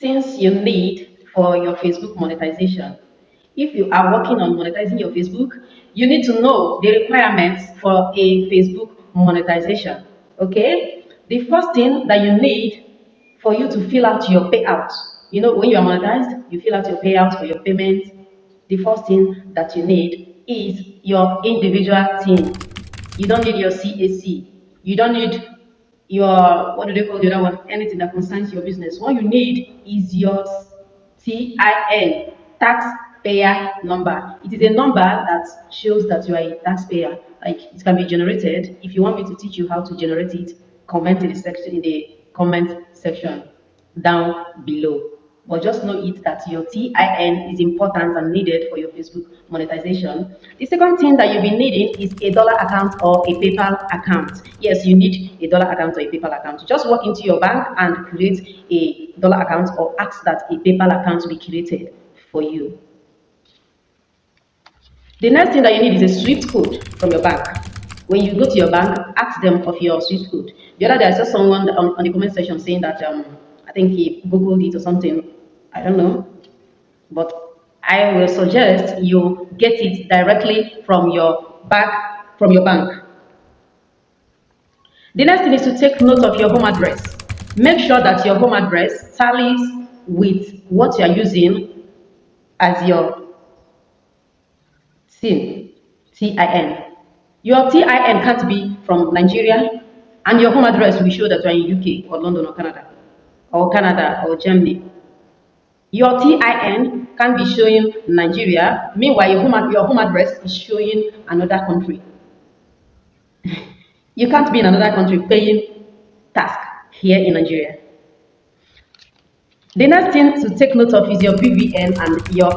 things you need for your Facebook monetization. If you are working on monetizing your Facebook, you need to know the requirements for a Facebook monetization. Okay? The first thing that you need for you to fill out your payout. You know, when you are monetized, you fill out your payout for your payments. The first thing that you need is your individual team. You don't need your CAC. You don't need your, what do they call the other one? Anything that concerns your business. What you need is your TIN, taxpayer number. It is a number that shows that you are a taxpayer. Like, it can be generated. If you want me to teach you how to generate it, comment in the comment section down below. But just know it that your TIN is important and needed for your Facebook monetization. The second thing that you'll be needing is a dollar account or a PayPal account. Yes, you need a dollar account or a PayPal account. Just walk into your bank and create a dollar account or ask that a PayPal account be created for you. The next thing that you need is a SWIFT code from your bank. When you go to your bank, ask them of your SWIFT code. The other day, I saw someone on the comment section saying that I think he Googled it or something. I don't know. But I will suggest you get it directly from your bank. The next thing is to take note of your home address. Make sure that your home address tallies with what you are using as your TIN. Your TIN can't be from Nigeria, and your home address will show that you are in UK or London or Canada or Germany. Your TIN can be showing Nigeria, meanwhile your home address is showing another country. You can't be in another country paying tax here in Nigeria. The next thing to take note of is your BVN and your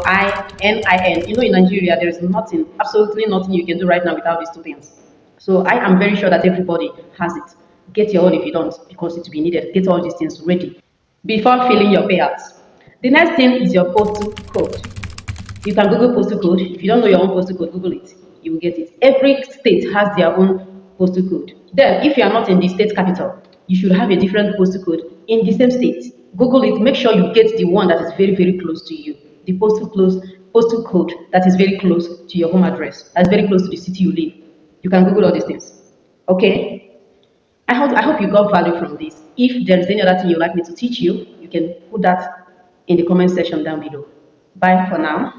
NIN. You know, in Nigeria, there is nothing, absolutely nothing you can do right now without these two things. So I am very sure that everybody has it. Get your own if you don't, because it will be needed. Get all these things ready before filling your payouts. The next thing is your postal code. You can Google postal code. If you don't know your own postal code, Google it. You will get it. Every state has their own postal code. Then, if you are not in the state capital, you should have a different postal code in the same state. Google it. Make sure you get the one that is very, very close to you. The postal code that is very close to your home address. That's very close to the city you live. You can Google all these things. Okay? I hope you got value from this. If there is any other thing you'd like me to teach you, you can put that in the comment section down below. Bye for now.